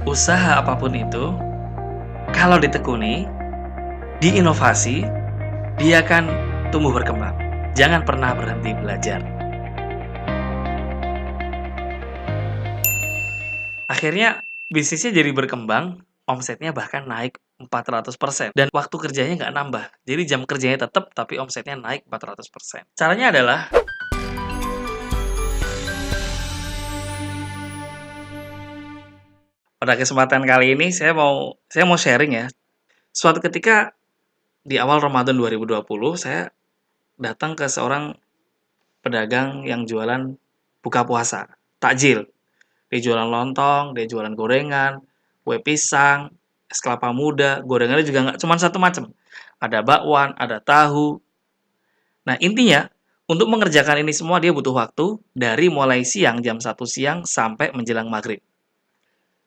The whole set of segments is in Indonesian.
Usaha apapun itu, kalau ditekuni, diinovasi, dia akan tumbuh berkembang. Jangan pernah berhenti belajar. Akhirnya bisnisnya jadi berkembang, omsetnya bahkan naik 400% dan waktu kerjanya nggak nambah. Jadi jam kerjanya tetap, tapi omsetnya naik 400%. Caranya adalah, pada kesempatan kali ini saya mau sharing ya. Suatu ketika di awal Ramadan 2020, saya datang ke seorang pedagang yang jualan buka puasa, takjil. Dia jualan lontong, dia jualan gorengan, kue pisang, es kelapa muda, gorengannya juga nggak cuma satu macam. Ada bakwan, ada tahu. Nah, intinya, untuk mengerjakan ini semua dia butuh waktu dari mulai siang, jam 1 siang, sampai menjelang maghrib.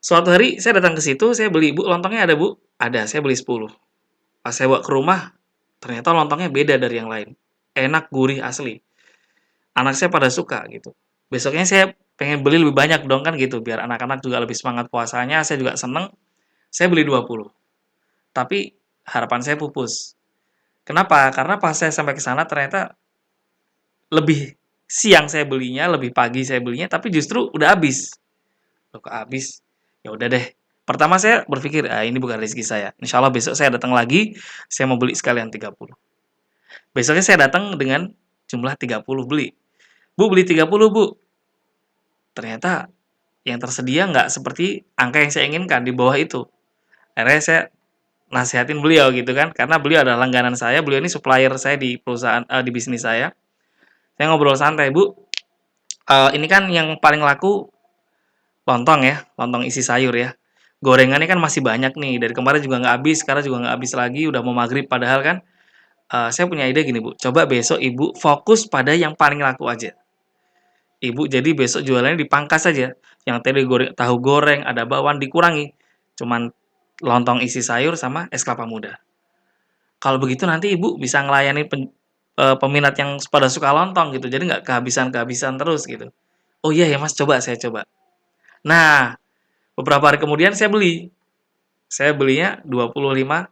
Suatu hari, saya datang ke situ, saya beli, "Bu, lontongnya ada, Bu?" "Ada," saya beli 10. Pas saya bawa ke rumah, ternyata lontongnya beda dari yang lain. Enak, gurih, asli. Anak saya pada suka, gitu. Besoknya saya pengen beli lebih banyak dong kan gitu, biar anak-anak juga lebih semangat puasanya, saya juga seneng. Saya beli 20. Tapi harapan saya pupus. Kenapa? Karena pas saya sampai ke sana ternyata lebih siang saya belinya, lebih pagi saya belinya, tapi justru udah habis. Loh, kok habis? Ya udah deh. Pertama saya berpikir, ah ini bukan rezeki saya. Insya Allah besok saya datang lagi, saya mau beli sekalian 30. Besoknya saya datang dengan jumlah 30 beli. Bu, beli 30, Bu. Ternyata yang tersedia nggak seperti angka yang saya inginkan, di bawah itu. Akhirnya saya nasihatin beliau gitu kan, karena beliau adalah langganan saya, beliau ini supplier saya di perusahaan, di bisnis saya. Saya ngobrol santai, "Bu, ini kan yang paling laku lontong ya, lontong isi sayur ya. Gorengannya kan masih banyak nih, dari kemarin juga nggak habis, sekarang juga nggak habis lagi, udah mau maghrib padahal kan. Saya punya ide gini, Bu, coba besok Ibu fokus pada yang paling laku aja. Ibu jadi besok jualannya dipangkas saja. Yang tadi tahu goreng, ada bawang dikurangi. Cuman lontong isi sayur sama es kelapa muda. Kalau begitu nanti Ibu bisa ngelayani peminat yang pada suka lontong gitu. Jadi nggak kehabisan-kehabisan terus gitu." "Oh iya ya Mas, coba saya coba." Nah, beberapa hari kemudian saya beli. Saya belinya 25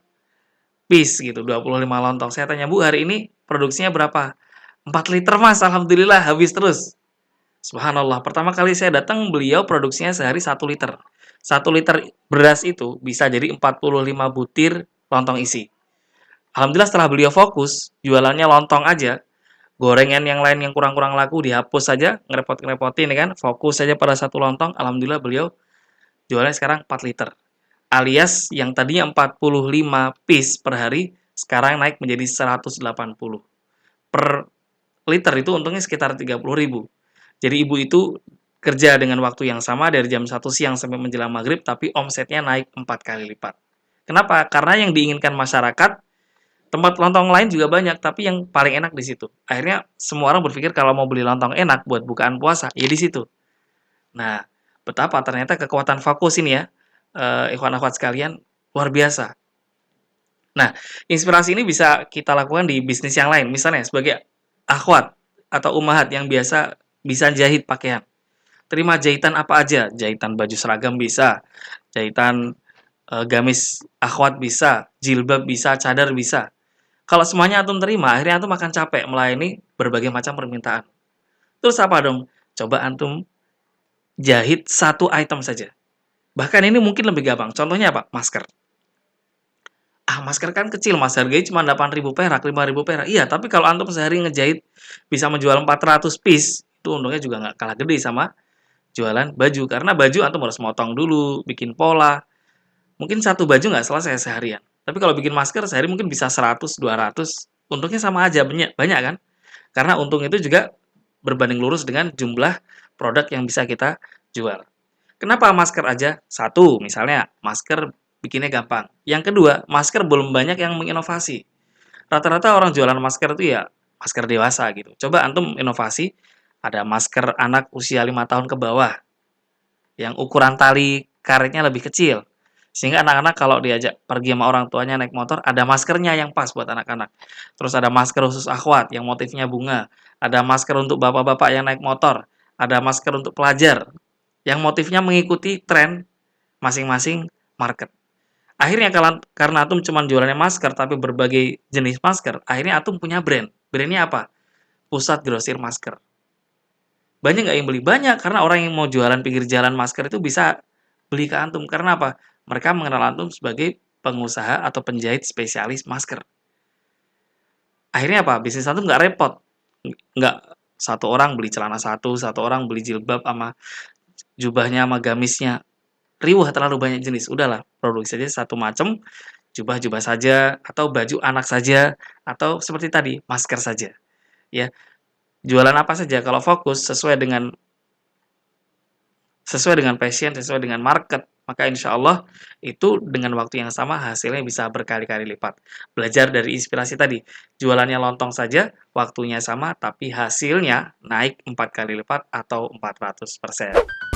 piece gitu, 25 lontong. Saya tanya, "Bu, hari ini produksinya berapa?" 4 liter Mas, alhamdulillah habis terus. Subhanallah, pertama kali saya datang beliau produksinya sehari 1 liter. 1 liter beras itu bisa jadi 45 butir lontong isi. Alhamdulillah setelah beliau fokus, jualannya lontong aja, gorengan yang lain yang kurang-kurang laku dihapus saja, ngerepot-ngerepotin ya kan, fokus saja pada satu lontong, alhamdulillah beliau jualnya sekarang 4 liter. Alias yang tadinya 45 piece per hari, sekarang naik menjadi 180. Per liter itu untungnya sekitar 30.000. Jadi ibu itu kerja dengan waktu yang sama dari jam 1 siang sampai menjelang maghrib, tapi omsetnya naik 4 kali lipat. Kenapa? Karena yang diinginkan masyarakat, tempat lontong lain juga banyak, tapi yang paling enak di situ. Akhirnya semua orang berpikir kalau mau beli lontong enak buat bukaan puasa, ya di situ. Nah, betapa ternyata kekuatan fokus ini ya, ikhwan akhwat sekalian, luar biasa. Nah, inspirasi ini bisa kita lakukan di bisnis yang lain. Misalnya sebagai akhwat atau ummahat yang biasa bisa jahit pakaian. Terima jahitan apa aja, jahitan baju seragam bisa, jahitan gamis akhwat bisa, jilbab bisa, cadar bisa. Kalau semuanya antum terima, akhirnya antum akan capek melayani berbagai macam permintaan. Terus apa dong? Coba antum jahit satu item saja. Bahkan ini mungkin lebih gampang. Contohnya apa? Masker. Ah, masker kan kecil, Mas. Harganya cuma 8.000 perak, 5.000 perak. Iya, tapi kalau antum sehari ngejahit bisa menjual 400 piece, itu untungnya juga nggak kalah gede sama jualan baju. Karena baju antum harus motong dulu, bikin pola. Mungkin satu baju nggak selesai seharian. Tapi kalau bikin masker sehari mungkin bisa 100, 200. Untungnya sama aja, banyak, banyak kan? Karena untung itu juga berbanding lurus dengan jumlah produk yang bisa kita jual. Kenapa masker aja? Satu, misalnya masker bikinnya gampang. Yang kedua, masker belum banyak yang menginovasi. Rata-rata orang jualan masker itu ya masker dewasa gitu. Coba antum inovasi, ada masker anak usia 5 tahun ke bawah, yang ukuran tali karetnya lebih kecil. Sehingga anak-anak kalau diajak pergi sama orang tuanya naik motor, ada maskernya yang pas buat anak-anak. Terus ada masker khusus akhwat yang motifnya bunga. Ada masker untuk bapak-bapak yang naik motor. Ada masker untuk pelajar yang motifnya mengikuti tren masing-masing market. Akhirnya karena Atom cuma jualannya masker, tapi berbagai jenis masker, akhirnya Atom punya brand. Brandnya apa? Pusat Grosir Masker. Banyak nggak yang beli? Banyak, karena orang yang mau jualan pinggir jalan masker itu bisa beli ke Antum. Karena apa? Mereka mengenal Antum sebagai pengusaha atau penjahit spesialis masker. Akhirnya apa? Bisnis Antum nggak repot. Nggak satu orang beli celana satu orang beli jilbab sama jubahnya sama gamisnya. Riwah terlalu banyak jenis. Udahlah, produksi saja satu macam, jubah-jubah saja, atau baju anak saja, atau seperti tadi, masker saja. Ya, jualan apa saja kalau fokus sesuai dengan passion, sesuai dengan market, maka insya Allah itu dengan waktu yang sama hasilnya bisa berkali-kali lipat. Belajar dari inspirasi tadi, jualannya lontong saja, waktunya sama, tapi hasilnya naik 4 kali lipat atau 400%.